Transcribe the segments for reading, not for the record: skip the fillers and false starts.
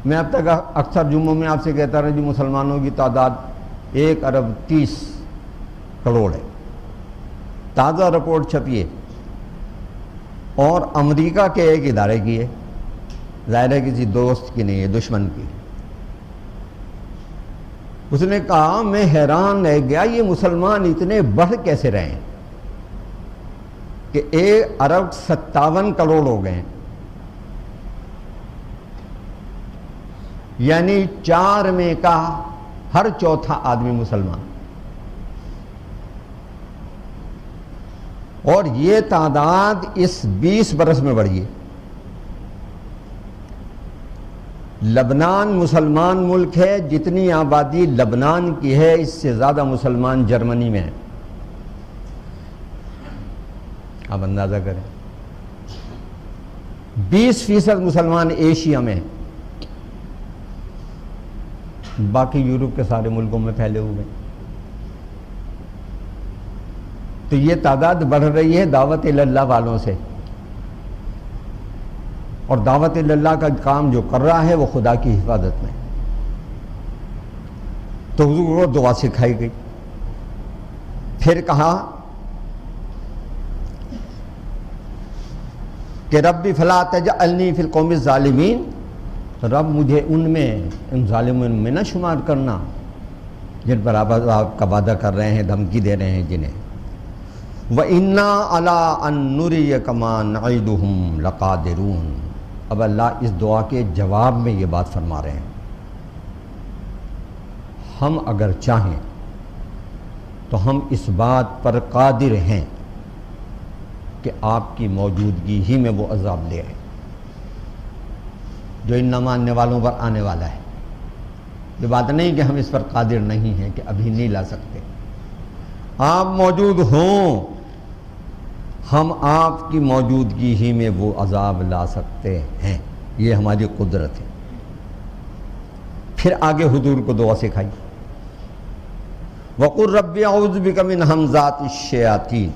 میں اب تک اکثر جمعوں میں آپ سے کہتا رہا جی مسلمانوں کی تعداد 1.30 ارب ہے. تازہ رپورٹ چھپی ہے اور امریکہ کے ایک ادارے کی ہے، ظاہر ہے کسی دوست کی نہیں ہے، دشمن کی. اس نے کہا میں حیران رہ گیا یہ مسلمان اتنے بڑھ کیسے رہے ہیں کہ 1.57 ارب ہو گئے، یعنی 4 میں کا ہر چوتھا آدمی مسلمان. اور یہ تعداد اس 20 برس میں بڑھی ہے. لبنان مسلمان ملک ہے، جتنی آبادی لبنان کی ہے اس سے زیادہ مسلمان جرمنی میں ہیں. آپ اندازہ کریں. 20% مسلمان ایشیا میں ہیں، باقی یورپ کے سارے ملکوں میں پھیلے ہوئے ہیں. تو یہ تعداد بڑھ رہی ہے دعوت اللہ والوں سے، اور دعوت اللہ کا کام جو کر رہا ہے وہ خدا کی حفاظت میں. تو حضور کو دعا سکھائی گئی. پھر کہا کہ ربی فلا تجعلنی فی القوم الظالمین، رب مجھے ان ظالموں میں نہ شمار کرنا جن پر آپ کا وعدہ کر رہے ہیں، دھمکی دے رہے ہیں جنہیں. وَإِنَّا عَلَىٰ أَن نُّرِيَكَ مَا نَعِدُهُمْ لَقَادِرُونَ. اب اللہ اس دعا کے جواب میں یہ بات فرما رہے ہیں، ہم اگر چاہیں تو ہم اس بات پر قادر ہیں کہ آپ کی موجودگی ہی میں وہ عذاب لے آئیں جو ان نہ ماننے والوں پر آنے والا ہے. یہ بات نہیں کہ ہم اس پر قادر نہیں ہیں، کہ ابھی نہیں لا سکتے. آپ موجود ہوں، ہم آپ کی موجودگی ہی میں وہ عذاب لا سکتے ہیں، یہ ہماری قدرت ہے. پھر آگے حضور کو دعا سکھائی، وَقُلْ رَبِّ أَعُوذُ بِكَ مِنْ هَمْزَاتِ الشَّيَاطِينِ.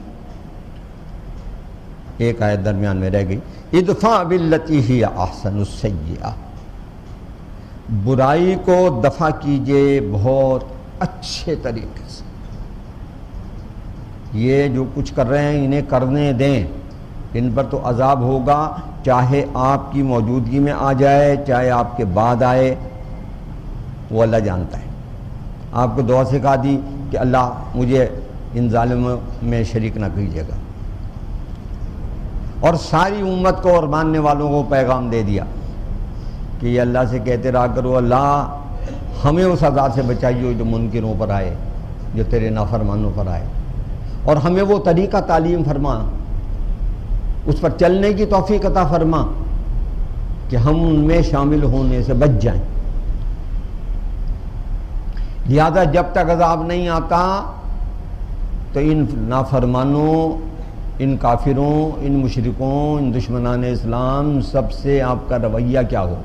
ایک آیت درمیان میں رہ گئی، ادفع باللتی ہی احسن السیئہ. برائی کو دفع کیجئے بہت اچھے طریقے سے. یہ جو کچھ کر رہے ہیں انہیں کرنے دیں، ان پر تو عذاب ہوگا، چاہے آپ کی موجودگی میں آ جائے چاہے آپ کے بعد آئے، وہ اللہ جانتا ہے. آپ کو دعا سکھا دی کہ اللہ مجھے ان ظالموں میں شریک نہ کیجیے گا، اور ساری امت کو اور ماننے والوں کو پیغام دے دیا کہ یہ اللہ سے کہتے رہا کرو اللہ ہمیں اس عذاب سے بچائیے جو منکروں پر آئے، جو تیرے نافرمانوں پر آئے، اور ہمیں وہ طریقہ تعلیم فرما، اس پر چلنے کی توفیق عطا فرما کہ ہم ان میں شامل ہونے سے بچ جائیں. لہذا جب تک عذاب نہیں آتا تو ان نافرمانوں، ان کافروں، ان مشرکوں، ان دشمنان اسلام سب سے آپ کا رویہ کیا ہو.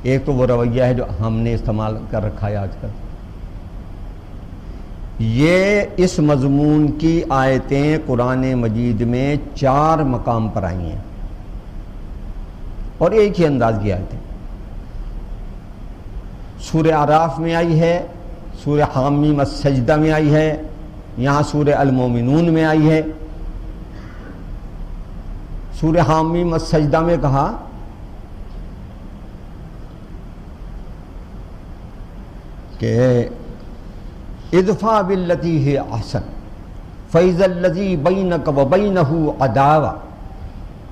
ایک تو وہ رویہ ہے جو ہم نے استعمال کر رکھا ہے آج کل. یہ اس مضمون کی آیتیں قرآن مجید میں 4 مقام پر آئی ہیں اور ایک ہی انداز کی آیتیں. سورہ اعراف میں آئی ہے، سورہ حامیم السجدہ میں آئی ہے، یہاں سورہ المومنون میں آئی ہے. سورہ حامیم السجدہ میں کہا کہ ادفع باللتی ہی احسن فاذا الذی بینک وبینہ عداوہ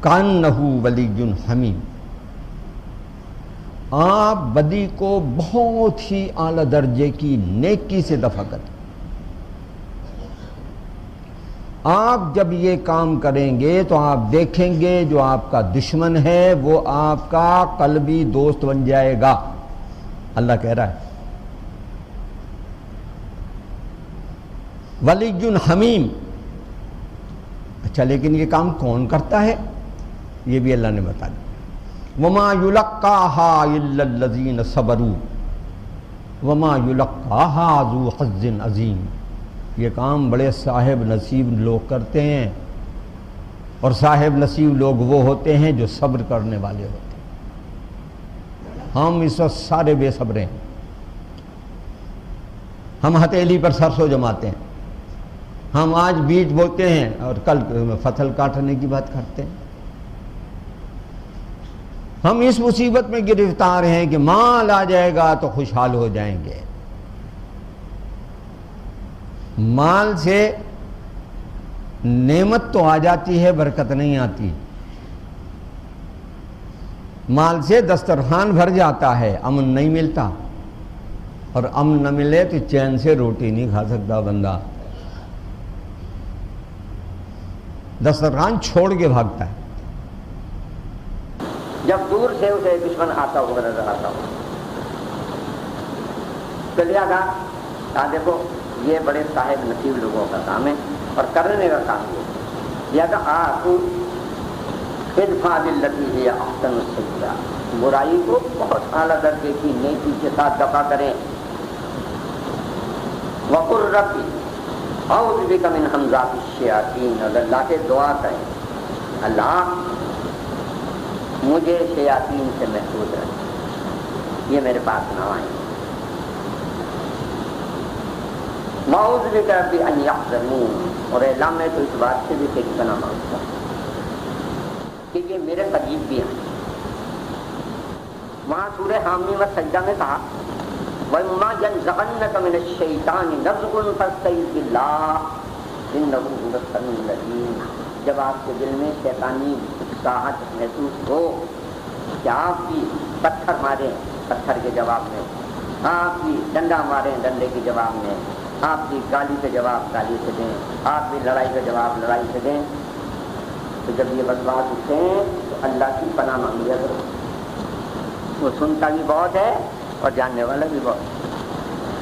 کانہ ولی حمیم. آپ بدی کو بہت ہی اعلیٰ درجے کی نیکی سے دفع کریں. آپ جب یہ کام کریں گے تو آپ دیکھیں گے جو آپ کا دشمن ہے وہ آپ کا قلبی دوست بن جائے گا. اللہ کہہ رہا ہے ولی حمیم. اچھا لیکن یہ کام کون کرتا ہے؟ یہ بھی اللہ نے بتا دیا. وما یلقاها الا الذین صبروا وما یلقاها ذو حظ عظیم. یہ کام بڑے صاحب نصیب لوگ کرتے ہیں، اور صاحب نصیب لوگ وہ ہوتے ہیں جو صبر کرنے والے ہوتے ہیں. ہم اس وقت سارے بے صبر ہیں، ہم ہتھیلی پر سرسوں جماتے ہیں، ہم آج بیج بوتے ہیں اور کل فصل کاٹنے کی بات کرتے ہیں۔ ہم اس مصیبت میں گرفتار ہیں کہ مال آ جائے گا تو خوشحال ہو جائیں گے۔ مال سے نعمت تو آ جاتی ہے، برکت نہیں آتی۔ مال سے دسترخوان بھر جاتا ہے، امن نہیں ملتا، اور امن نہ ملے تو چین سے روٹی نہیں کھا سکتا بندہ، دسترخوان چھوڑ کے بھاگتا ہے۔ جب دور سے اسے دشمن آتا ہوا نظر آتا ہو تو لیا کہا دیکھو یہ بڑے صاحب نصیب لوگوں کا کام ہے اور کرنے کا کام ہے، لیا کہا تو ادفع باللتی ہی احسن السیئۃ، برائی کو بہت اعلیٰ درجے کی نیکی کے ساتھ دفع کریں۔ وقل رب اعوذ بک من ہمزات الشیاطین، اور اللہ سے دعا کریں اللہ مجھے شیاطین سے محفوظ رکھ، یہ میرے پاس نہ آئیں۔ واعوذ بک رب ان یحضرون، اور اے اللہ میں تو اس بات سے بھی تیری پناہ مانگتا ہوں کہ یہ میرے قریب بھی ہیں۔ وہاں سورہ حامی و سجدہ میں کہا وَإِمَّا يَنزَغَنَّكَ مِنَ الشَّيْطَانِ نَزْغٌ فَاسْتَعِذْ بِاللَّهِ إِنَّهُ هُوَ السَّمِيعُ الْعَلِيمُ۔ جب آپ کے دل میں شیطانی اکساہٹ محسوس ہو کہ آپ بھی پتھر ماریں پتھر کے جواب میں، آپ بھی ڈنڈا ماریں ڈنڈے کے جواب میں، آپ بھی گالی کے جواب گالی سے دیں، آپ بھی لڑائی کا جواب لڑائی سے دیں، تو جب یہ وسواس اٹھیں تو اللہ کی پناہ مانگیا کرو، وہ سنتا بھی بہت ہے اور جاننے والا بھی بہت ہے۔